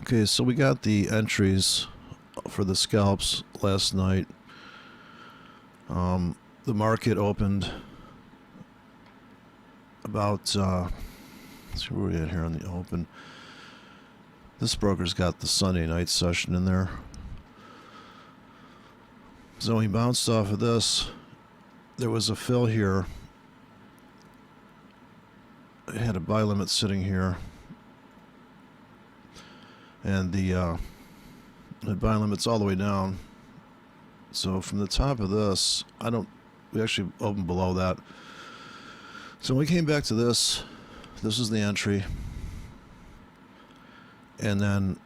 Okay, so we got the entries for the scalps last night. The market opened about, let's see where we at here on the open. This broker's got the Sunday night session in there. So when he bounced off of this, there was a fill here. It had a buy limit sitting here. And the buy limit's all the way down. So from the top of this, we actually opened below that. So when we came back to this is the entry. And then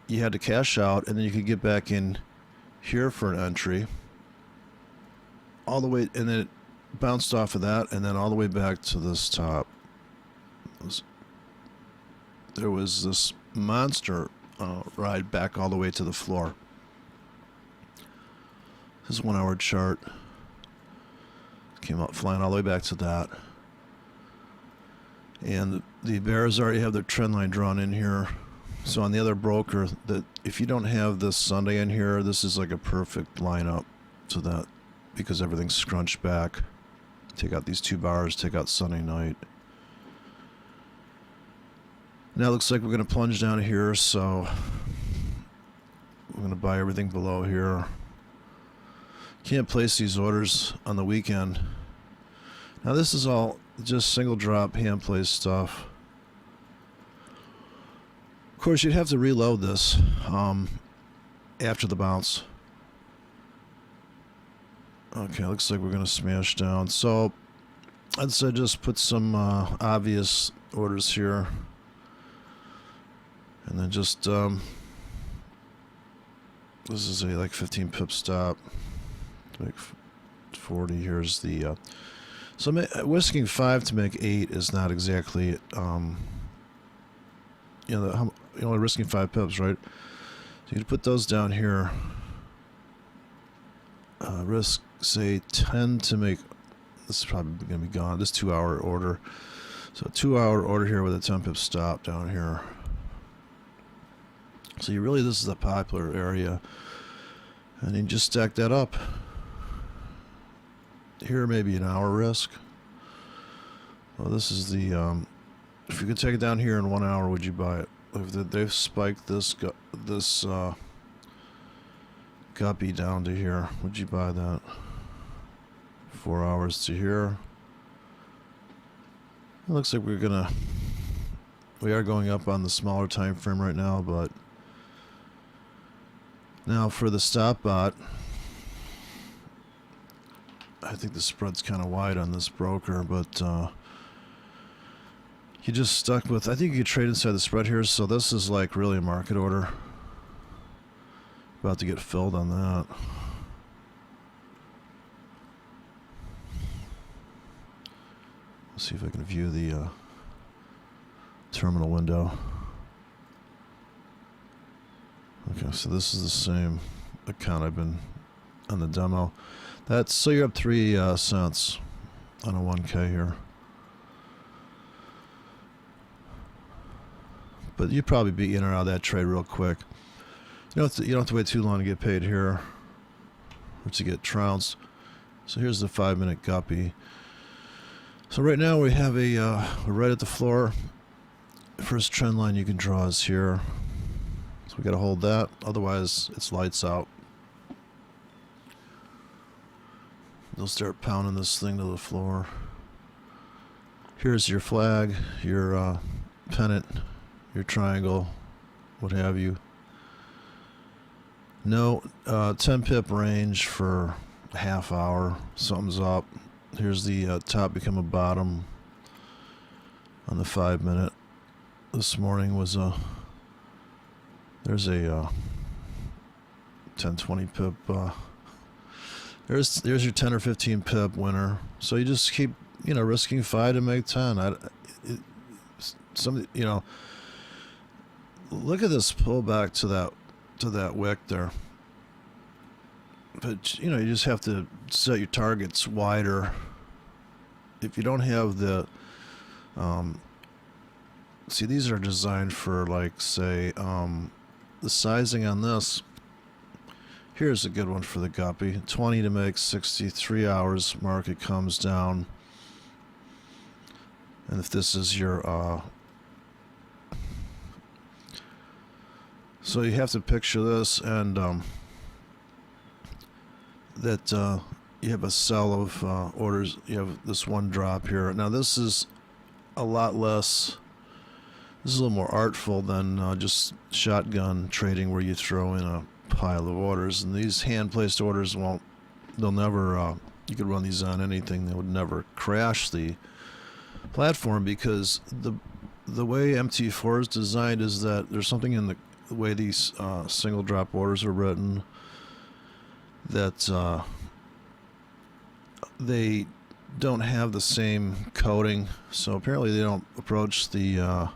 you had to cash out, and then you could get back in here for an entry. All the way, and then it bounced off of that, and then all the way back to this top. There was this monster ride back all the way to the floor. This is 1 hour chart. Came up flying all the way back to that. And the bears already have their trend line drawn in here. So on the other broker, that if you don't have this Sunday in here, this is like a perfect lineup to that, because everything's scrunched back. Take out these two bars, take out Sunday night. Now it looks like we're going to plunge down here, so we're going to buy everything below here. Can't place these orders on the weekend. Now this is all just single drop hand place stuff. Of course, you'd have to reload this after the bounce. Okay, looks like we're going to smash down. So I'd say just put some obvious orders here. And then just, this is a like 15 pip stop. Like 40, here's the, so whisking 5 to make 8 is not exactly, risking 5 pips, right? So you put those down here. Risk, say, 10 to make, this is probably going to be gone, this 2 hour order. So 2 hour order here with a 10 pip stop down here. So this is a popular area. And you just stack that up. Here maybe an hour risk. Well, this is the, if you could take it down here in 1 hour, would you buy it? If they've spiked this guppy down to here, would you buy that? 4 hours to here. It looks like we are going up on the smaller time frame right now, but now for the stop bot, I think the spread's kind of wide on this broker, but you just stuck with, I think you could trade inside the spread here, so this is like really a market order. About to get filled on that. Let's see if I can view the terminal window. Okay, so this is the same account I've been on the demo. So you're up 3 cents on a 1K here. But you'd probably be in or out of that trade real quick. You don't have to wait too long to get paid here, or to get trounced. So here's the 5-minute guppy. So right now we have we're right at the floor. The first trend line you can draw is here. So we got to hold that, otherwise it's lights out. They'll start pounding this thing to the floor. Here's your flag, your pennant, your triangle, what have you. No 10 pip range for a half hour. Something's up. Here's the top become a bottom on the 5-minute. This morning was there's a 10-20 pip. There's your 10 or 15 pip winner. So you just keep risking 5 to make 10. Look at this pullback to that wick there. But you just have to set your targets wider. If you don't have the see, these are designed for, like, say, the sizing on this. Here's a good one for the guppy. 20 to make 63 hours. Market comes down. And if this is your, so you have to picture this, and that you have a cell of orders. You have this one drop here. Now this is a lot less. This is a little more artful than just shotgun trading, where you throw in a pile of orders. And these hand-placed orders won't. They'll never. You could run these on anything. They would never crash the platform, because the way MT4 is designed is that there's something in the way these single drop orders are written that they don't have the same coding. So apparently they don't approach the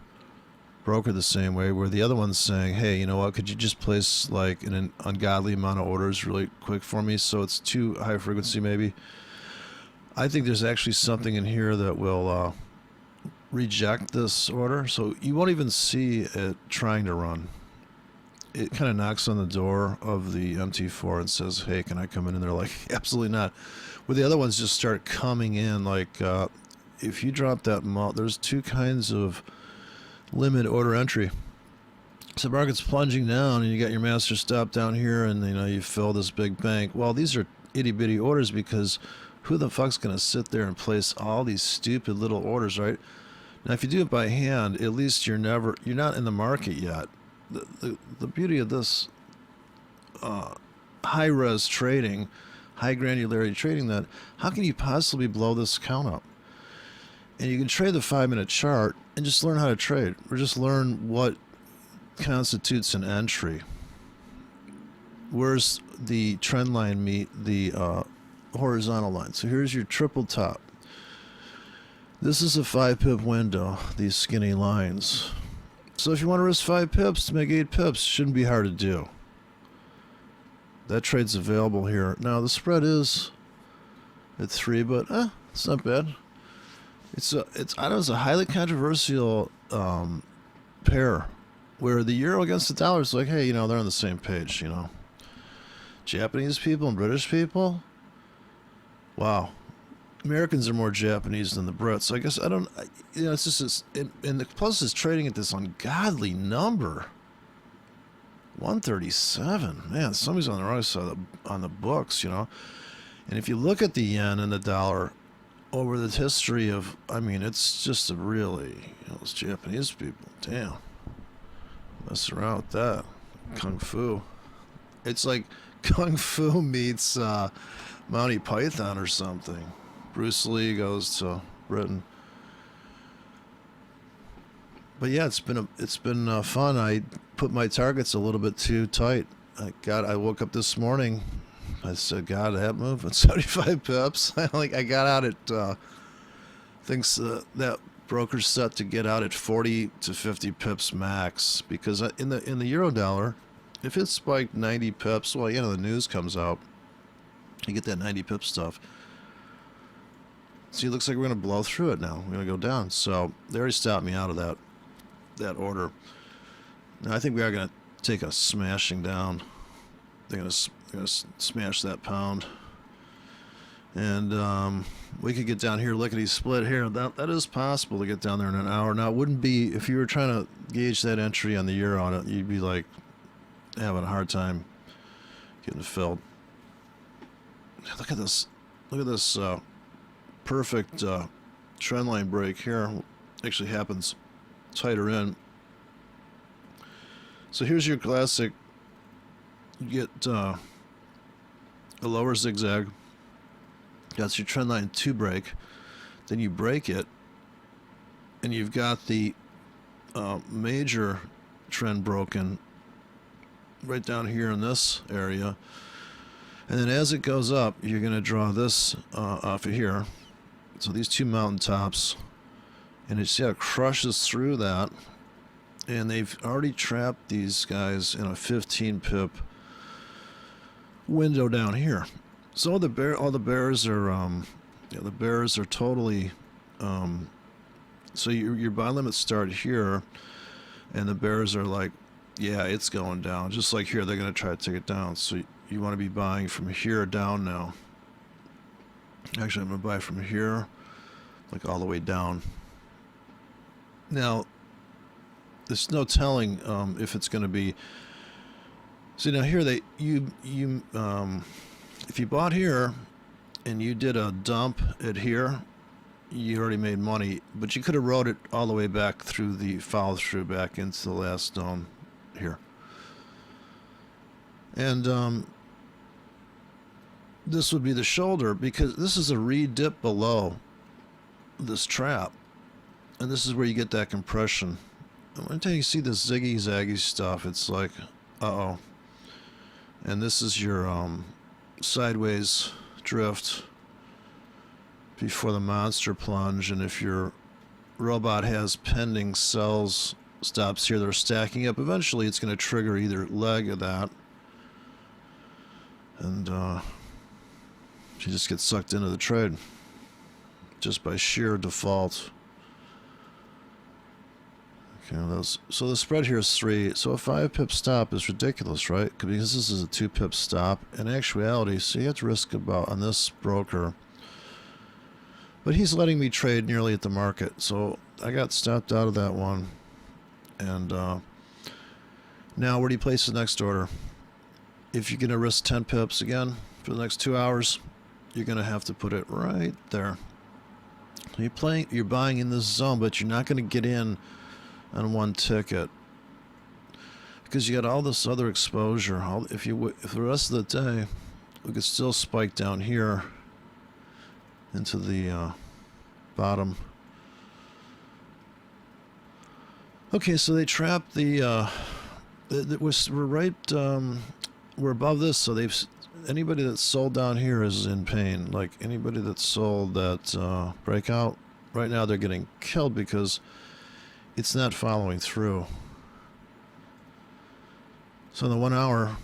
broker the same way, where the other one's saying, hey, you know what, could you just place like an ungodly amount of orders really quick for me, so it's too high frequency maybe. I think there's actually something in here that will reject this order, so you won't even see it trying to run. It kind of knocks on the door of the MT4 and says, hey, can I come in? And they're like, absolutely not. Where the other ones just start coming in, like if you drop that there's two kinds of limit order entry. So the market's plunging down, and you got your master stop down here, and you fill this big bank. Well, these are itty bitty orders, because who the fuck's going to sit there and place all these stupid little orders, right? Now, if you do it by hand, at least you're not in the market yet. The beauty of this high-res trading, high-granularity trading, that how can you possibly blow this count up? And you can trade the 5-minute chart and just learn how to trade, or just learn what constitutes an entry. Where's the trend line meet the horizontal line? So here's your triple top. This is a 5-pip window, these skinny lines. So if you want to risk 5 pips to make 8 pips, shouldn't be hard to do. That trade's available here. Now the spread is at 3, but it's not bad. It's a highly controversial pair, where the euro against the dollar is like, hey, they're on the same page. Japanese people and British people. Wow. Americans are more Japanese than the Brits. I guess it's just and the plus is trading at this ungodly number. 137. Man, somebody's on the wrong side on the books, And if you look at the yen and the dollar over the history of, it's just a really, those Japanese people, damn, mess around with that. Kung Fu. It's like Kung Fu meets Monty Python or something. Bruce Lee goes to Britain. But yeah, it's been fun. I put my targets a little bit too tight. I woke up this morning. I said, God, that move at 75 pips. I got out at thinks that broker's set to get out at 40 to 50 pips max, because in the euro dollar, if it spiked 90 pips, well, the news comes out, you get that 90 pip stuff. See, it looks like we're going to blow through it now. We're going to go down. So they already stopped me out of that order. Now I think we are going to take a smashing down. They're going to smash that pound. And we could get down here, lickety split here. That is possible to get down there in an hour. Now, it wouldn't be, if you were trying to gauge that entry on the euro on it, you'd be like having a hard time getting filled. Look at this. Look at this perfect trend line break here. Actually happens tighter in. So here's your classic. You get a lower zigzag. That's your trend line 2 break. Then you break it, and you've got the major trend broken right down here in this area. And then as it goes up, you're going to draw this off of here. So these two mountaintops, and you see how it crushes through that. And they've already trapped these guys in a 15 pip window down here. So all the bears are the bears are totally So your buy limits start here, and the bears are like, yeah, it's going down. Just like here, they're going to try to take it down. So you want to be buying from here down now. Actually, I'm going to buy from here, like all the way down. Now, there's no telling if it's going to be. See, now here if you bought here and you did a dump at here, you already made money, but you could have rode it all the way back through the follow through back into the last zone here. And this would be the shoulder, because this is a re-dip below this trap, and this is where you get that compression. And until you see this ziggy zaggy stuff, it's like, uh-oh. And this is your sideways drift before the monster plunge. And if your robot has pending cells stops here, they're stacking up, eventually it's going to trigger either leg of that, and she just gets sucked into the trade just by sheer default. Okay, so the spread here is 3. So a 5 pip stop is ridiculous, right? Because this is a 2 pip stop in actuality. So you have to risk about on this broker. But he's letting me trade nearly at the market. So I got stopped out of that one. And now where do you place the next order? If you're going to risk 10 pips again for the next 2 hours, you're going to have to put it right there. You're buying in this zone, but you're not going to get in on one ticket because you got all this other exposure. If the rest of the day we could still spike down here into the bottom. Okay, so they trapped the we're right, we're above this, so anybody that's sold down here is in pain. Like anybody that's sold that breakout right now, they're getting killed because it's not following through. So in the 1 hour,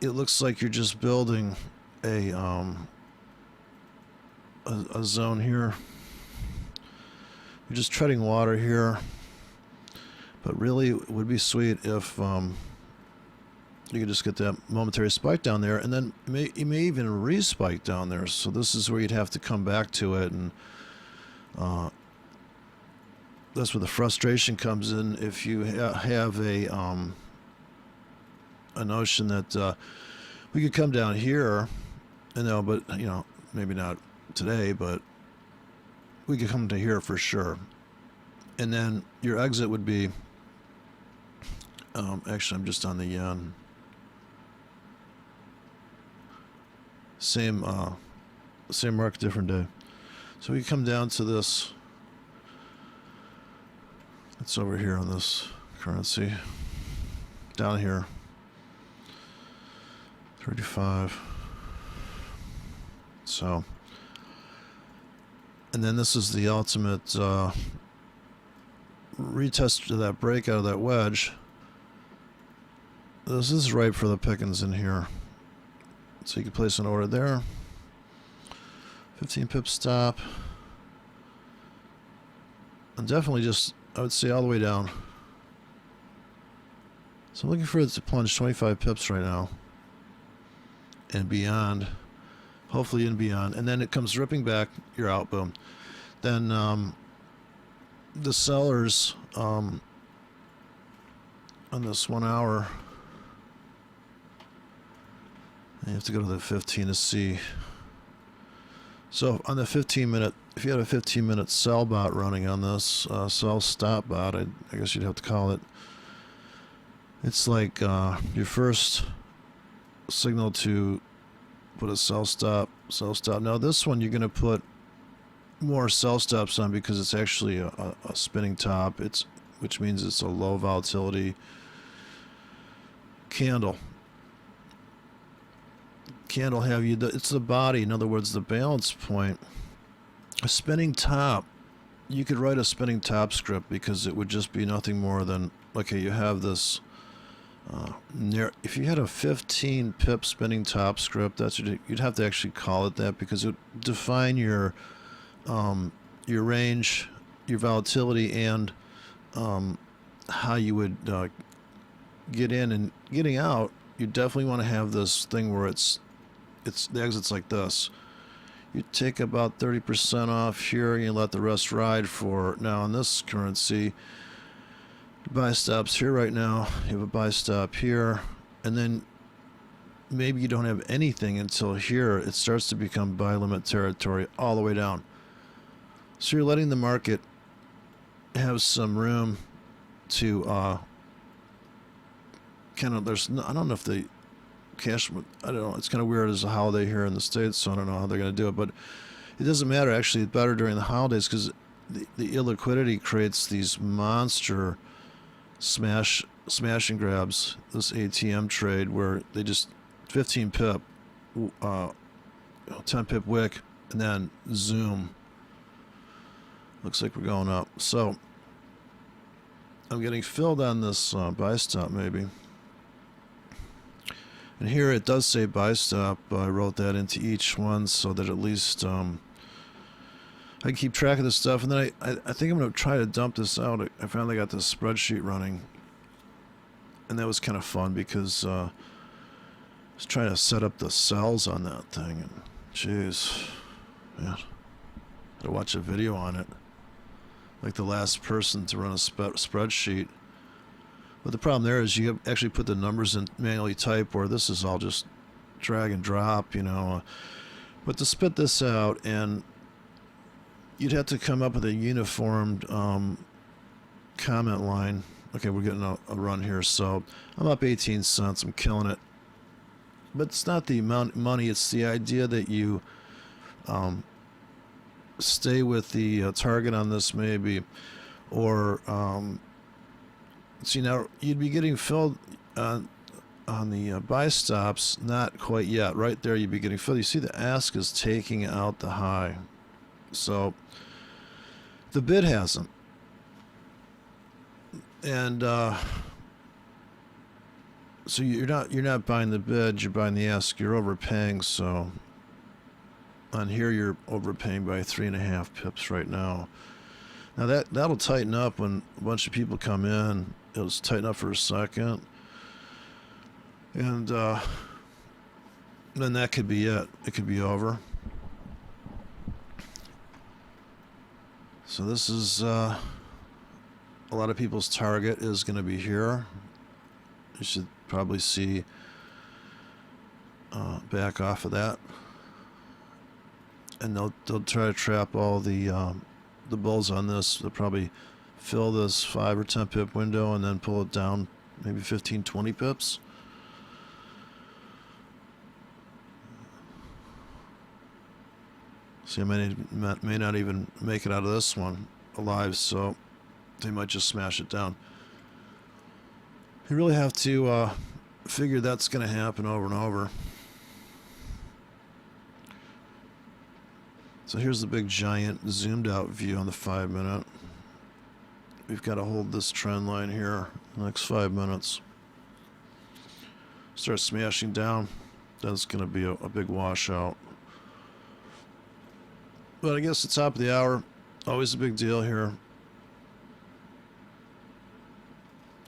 it looks like you're just building a zone here. You're just treading water here. But really, it would be sweet if you could just get that momentary spike down there, and then you may even re-spike down there. So this is where you'd have to come back to it, and that's where the frustration comes in. If you have a notion that we could come down here, but maybe not today, but we could come to here for sure, and then your exit would be. Actually, I'm just on the yen. Same market, different day. So we come down to this. It's over here on this currency. Down here. 35. So. And then this is the ultimate retest of that breakout of that wedge. This is ripe for the pickings in here. So you can place an order there. 15 pip stop. And definitely just, I would say, all the way down. So I'm looking for it to plunge 25 pips right now. And beyond. Hopefully and beyond. And then it comes ripping back. You're out, boom. Then the sellers on this 1 hour, you have to go to the 15 to see. So on the 15 minute, if you had a 15-minute sell bot running on this, sell stop bot, I guess you'd have to call it. It's like your first signal to put a sell stop. Now this one you're going to put more sell stops on because it's actually a spinning top. Which means it's a low volatility candle. It's the body, in other words, the balance point. A spinning top, you could write a spinning top script because it would just be nothing more than, okay, you have this if you had a 15 pip spinning top script, you'd have to actually call it that because it would define your your range, your volatility, and how you would get in and getting out. You definitely want to have this thing where it's the exit's like this. You take about 30% off here, and you let the rest ride for now. In this currency, buy stops here right now. You have a buy stop here, and then maybe you don't have anything until here. It starts to become buy limit territory all the way down. So you're letting the market have some room to kind of. I don't know if they cash. I don't know. It's kind of weird as a holiday here in the States, so I don't know how they're going to do it. But it doesn't matter. Actually, it's better during the holidays because the illiquidity creates these monster smash and grabs. This ATM trade where they just 15 pip, 10 pip wick, and then zoom. Looks like we're going up. So I'm getting filled on this buy stop maybe. And here it does say buy stop. I wrote that into each one so that at least I can keep track of this stuff. And then I think I'm going to try to dump this out. I finally got this spreadsheet running. And that was kind of fun because I was trying to set up the cells on that thing. And jeez, man, had to watch a video on it. Like the last person to run a spreadsheet. But the problem there is you actually put the numbers in manually type, where this is all just drag and drop, you know. But to spit this out, and you'd have to come up with a uniformed comment line. Okay, we're getting a run here, so I'm up 18 cents. I'm killing it. But it's not the amount of money, it's the idea that you stay with the target on this maybe, or see, now you'd be getting filled on the buy stops, not quite yet. Right there you'd be getting filled. You see the ask is taking out the high, so the bid hasn't. And so you're not buying the bid, you're buying the ask. You're overpaying. So on here you're overpaying by 3.5 pips right now. Now that'll tighten up when a bunch of people come in. It'll just tighten up for a second, and then that could be it. It could be over. So this is a lot of people's target is going to be here. You should probably see back off of that, and they'll try to trap all the bulls on this. They'll probably fill this 5 or 10 pip window and then pull it down maybe 15, 20 pips. See, I may not even make it out of this one alive, so they might just smash it down. You really have to figure that's going to happen over and over. So here's the big giant zoomed out view on the 5 minute. We've got to hold this trend line here the next 5 minutes. Start smashing down. That's going to be a big washout. But I guess the top of the hour, always a big deal here.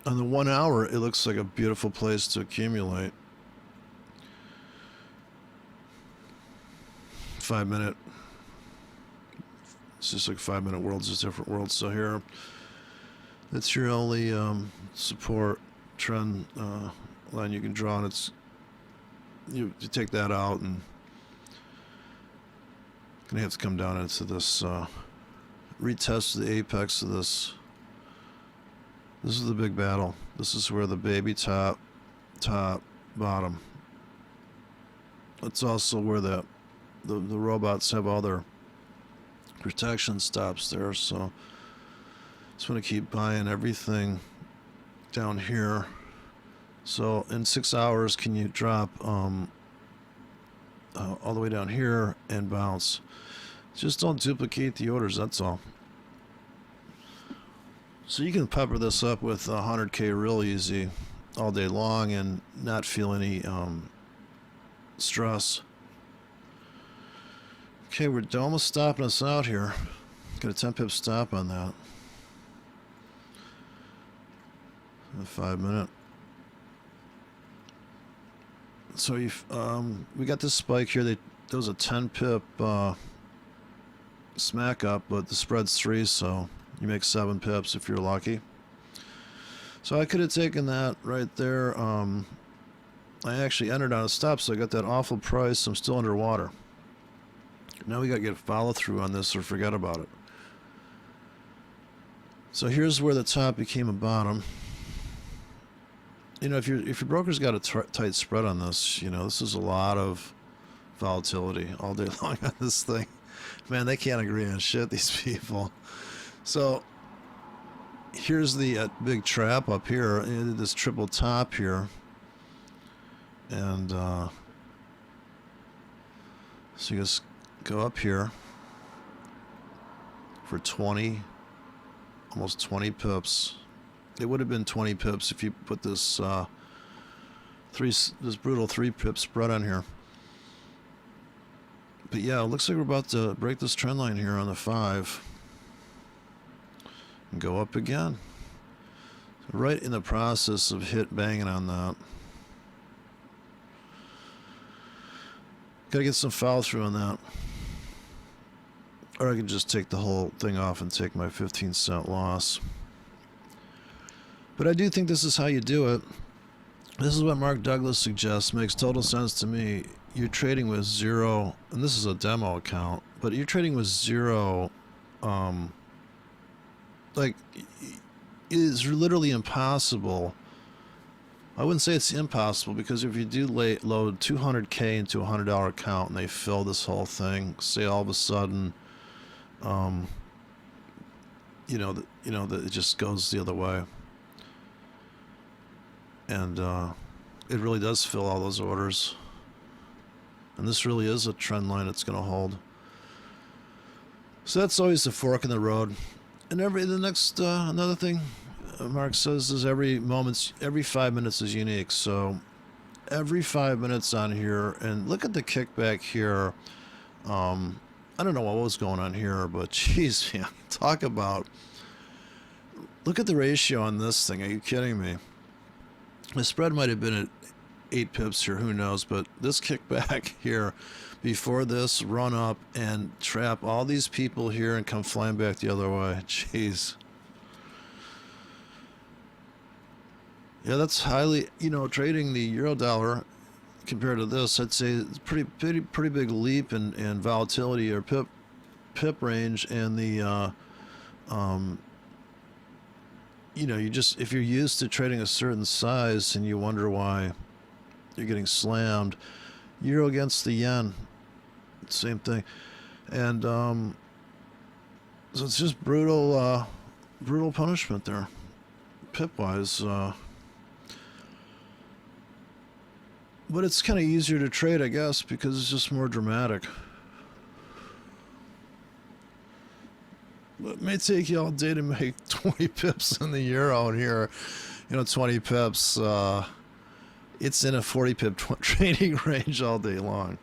On the 1 hour, it looks like a beautiful place to accumulate. 5 minute. It's just like 5 minute worlds, just different worlds. So here, that's your only support trend line you can draw, and it's you take that out, and gonna have to come down into this retest the apex of this. This is the big battle. This is where the baby top, bottom. It's also where the robots have all their protection stops there, so just want to keep buying everything down here. So in 6 hours, can you drop all the way down here and bounce? Just don't duplicate the orders, that's all. So you can pepper this up with 100K real easy all day long and not feel any stress. Okay, we're almost stopping us out here. Got a 10 pip stop on that. A 5 minute. So we got this spike here. There was a 10 pip smack up, but the spread's 3, so you make 7 pips if you're lucky. So I could have taken that right there. I actually entered on a stop, so I got that awful price. I'm still underwater. Now we got to get follow through on this or forget about it. So here's where the top became a bottom. You know, if your broker's got a tight spread on this, you know, this is a lot of volatility all day long on this thing. Man, they can't agree on shit, these people. So here's the big trap up here, this triple top here. And so you just go up here for 20, almost 20 pips. It would have been 20 pips if you put this this brutal 3 pip spread on here. But yeah, it looks like we're about to break this trend line here on the 5 and go up again. Right in the process of banging on that. Gotta get some follow through on that. Or I can just take the whole thing off and take my 15-cent loss. But I do think this is how you do it. This is what Mark Douglas suggests. Makes total sense to me. You're trading with 0, and this is a demo account, but you're trading with 0. Like, it is literally impossible. I wouldn't say it's impossible, because if you do load $200K into a $100 account and they fill this whole thing, say all of a sudden, that it just goes the other way. And it really does fill all those orders. And this really is a trend line that's going to hold. So that's always the fork in the road. And another thing Mark says is every 5 minutes is unique. So every 5 minutes on here, and look at the kickback here. I don't know what was going on here, but geez, man, look at the ratio on this thing. Are you kidding me? The spread might have been at 8 pips here, who knows, but this kickback here before this run up and trap all these people here and come flying back the other way. Jeez. Yeah, that's highly, trading the euro dollar compared to this, I'd say it's pretty big leap in volatility or pip range, and the if you're used to trading a certain size and you wonder why you're getting slammed, euro against the yen, same thing. And so it's just brutal punishment there, pip wise. But it's kind of easier to trade, I guess, because it's just more dramatic. But it may take you all day to make 20 pips in the euro, and here, 20 pips. It's in a 40 pip trading range all day long.